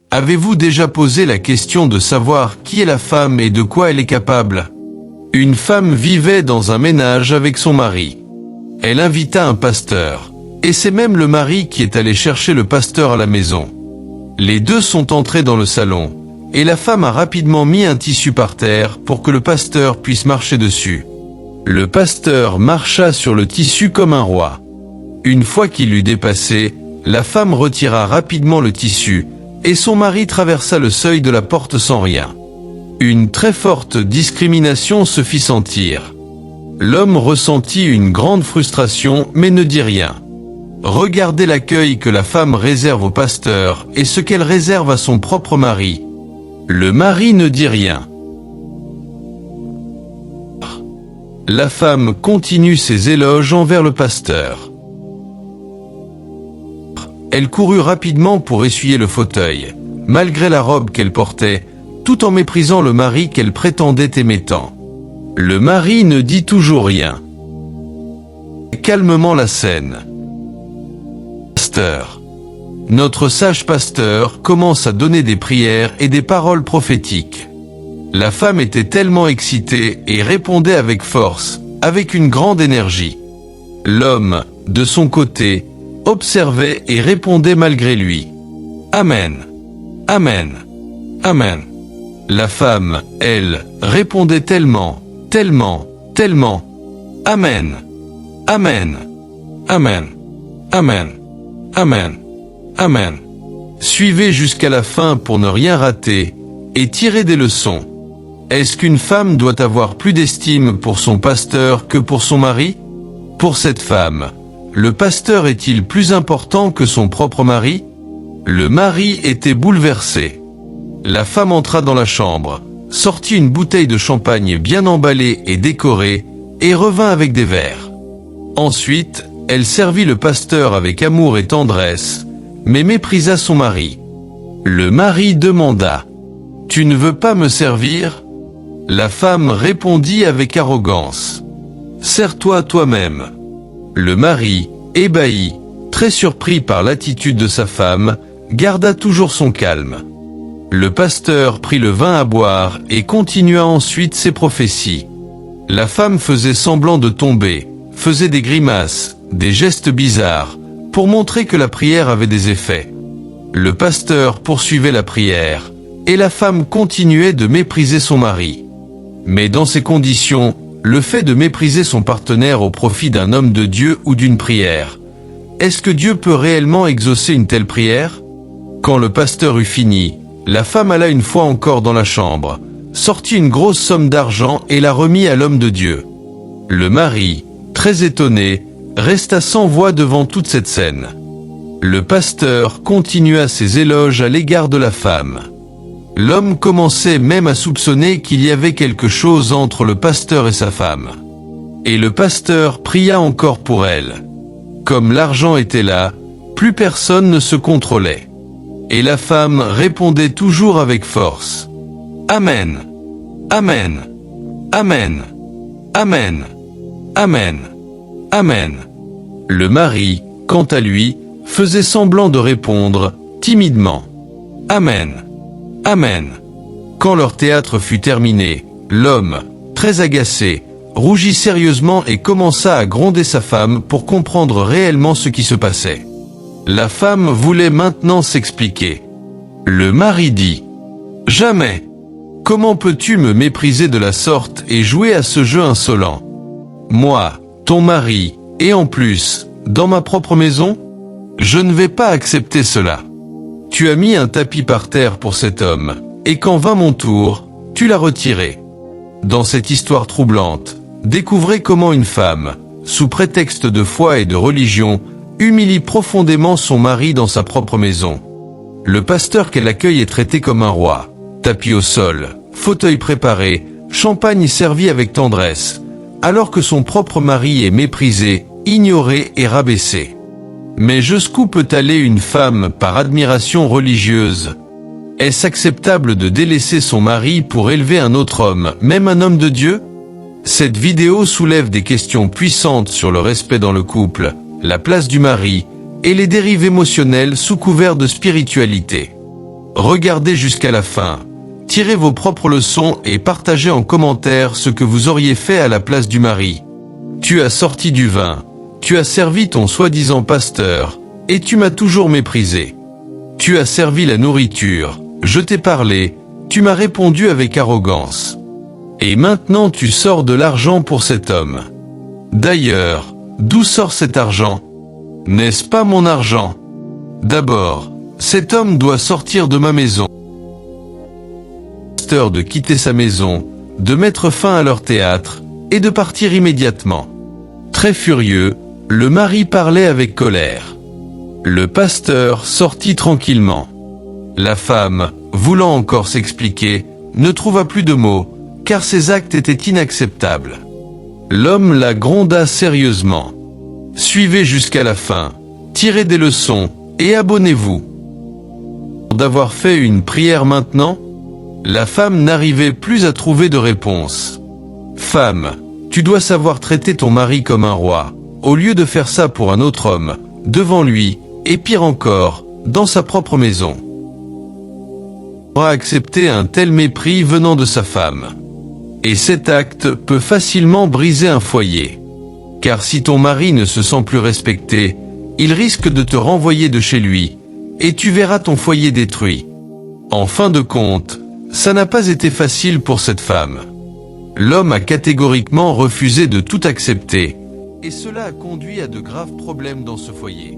Avez-vous déjà posé la question de savoir qui est la femme et de quoi elle est capable? Une femme vivait dans un ménage avec son mari. Elle invita un pasteur, et c'est même le mari qui est allé chercher le pasteur à la maison. Les deux sont entrés dans le salon, et la femme a rapidement mis un tissu par terre pour que le pasteur puisse marcher dessus. Le pasteur marcha sur le tissu comme un roi. Une fois qu'il l'eut dépassé, la femme retira rapidement le tissu, et son mari traversa le seuil de la porte sans rien. Une très forte discrimination se fit sentir. L'homme ressentit une grande frustration mais ne dit rien. Regardez l'accueil que la femme réserve au pasteur et ce qu'elle réserve à son propre mari. Le mari ne dit rien. La femme continue ses éloges envers le pasteur. Elle courut rapidement pour essuyer le fauteuil, malgré la robe qu'elle portait, tout en méprisant le mari qu'elle prétendait aimer tant. Le mari ne dit toujours rien. Calmement la scène. Pasteur. Notre sage pasteur commence à donner des prières et des paroles prophétiques. La femme était tellement excitée et répondait avec force, avec une grande énergie. L'homme, de son côté, observait et répondait malgré lui. Amen. Amen. Amen. La femme, elle, répondait tellement, tellement, tellement. Amen. Amen. Amen. Amen. Amen. Amen. Suivez jusqu'à la fin pour ne rien rater et tirez des leçons. Est-ce qu'une femme doit avoir plus d'estime pour son pasteur que pour son mari? Pour cette femme, le pasteur est-il plus important que son propre mari? Le mari était bouleversé. La femme entra dans la chambre, sortit une bouteille de champagne bien emballée et décorée, et revint avec des verres. Ensuite, elle servit le pasteur avec amour et tendresse, mais méprisa son mari. Le mari demanda: « Tu ne veux pas me servir ?» La femme répondit avec arrogance: « Sers-toi toi-même. » Le mari, ébahi, très surpris par l'attitude de sa femme, garda toujours son calme. Le pasteur prit le vin à boire et continua ensuite ses prophéties. La femme faisait semblant de tomber, faisait des grimaces, des gestes bizarres, pour montrer que la prière avait des effets. Le pasteur poursuivait la prière, et la femme continuait de mépriser son mari. Mais dans ces conditions, le fait de mépriser son partenaire au profit d'un homme de Dieu ou d'une prière, est-ce que Dieu peut réellement exaucer une telle prière? Quand le pasteur eut fini, la femme alla une fois encore dans la chambre, sortit une grosse somme d'argent et la remit à l'homme de Dieu. Le mari, très étonné, resta sans voix devant toute cette scène. Le pasteur continua ses éloges à l'égard de la femme. L'homme commençait même à soupçonner qu'il y avait quelque chose entre le pasteur et sa femme. Et le pasteur pria encore pour elle. Comme l'argent était là, plus personne ne se contrôlait. Et la femme répondait toujours avec force: « Amen. Amen. Amen. Amen. Amen. Amen. » Le mari, quant à lui, faisait semblant de répondre, timidement: « Amen. Amen. » Quand leur théâtre fut terminé, l'homme, très agacé, rougit sérieusement et commença à gronder sa femme pour comprendre réellement ce qui se passait. La femme voulait maintenant s'expliquer. Le mari dit: « Jamais. Comment peux-tu me mépriser de la sorte et jouer à ce jeu insolent? Moi, ton mari, et en plus, dans ma propre maison? Je ne vais pas accepter cela. Tu as mis un tapis par terre pour cet homme, et quand vint mon tour, tu l'as retiré. » Dans cette histoire troublante, découvrez comment une femme, sous prétexte de foi et de religion, humilie profondément son mari dans sa propre maison. Le pasteur qu'elle accueille est traité comme un roi, tapis au sol, fauteuil préparé, champagne servi avec tendresse, alors que son propre mari est méprisé, ignoré et rabaissé. Mais jusqu'où peut aller une femme par admiration religieuse? Est-ce acceptable de délaisser son mari pour élever un autre homme, même un homme de Dieu? Cette vidéo soulève des questions puissantes sur le respect dans le couple, la place du mari, et les dérives émotionnelles sous couvert de spiritualité. Regardez jusqu'à la fin. Tirez vos propres leçons et partagez en commentaire ce que vous auriez fait à la place du mari. Tu as sorti du vin. Tu as servi ton soi-disant pasteur. Et tu m'as toujours méprisé. Tu as servi la nourriture. Je t'ai parlé. Tu m'as répondu avec arrogance. Et maintenant tu sors de l'argent pour cet homme. D'ailleurs, d'où sort cet argent? N'est-ce pas mon argent? D'abord, cet homme doit sortir de ma maison. De quitter sa maison, de mettre fin à leur théâtre, et de partir immédiatement. Très furieux, le mari parlait avec colère. Le pasteur sortit tranquillement. La femme, voulant encore s'expliquer, ne trouva plus de mots, car ses actes étaient inacceptables. L'homme la gronda sérieusement. Suivez jusqu'à la fin, tirez des leçons, et abonnez-vous. D'avoir fait une prière maintenant, la femme n'arrivait plus à trouver de réponse. Femme, tu dois savoir traiter ton mari comme un roi, au lieu de faire ça pour un autre homme, devant lui, et pire encore, dans sa propre maison. On a accepté un tel mépris venant de sa femme. Et cet acte peut facilement briser un foyer. Car si ton mari ne se sent plus respecté, il risque de te renvoyer de chez lui, et tu verras ton foyer détruit. En fin de compte, ça n'a pas été facile pour cette femme. L'homme a catégoriquement refusé de tout accepter, et cela a conduit à de graves problèmes dans ce foyer.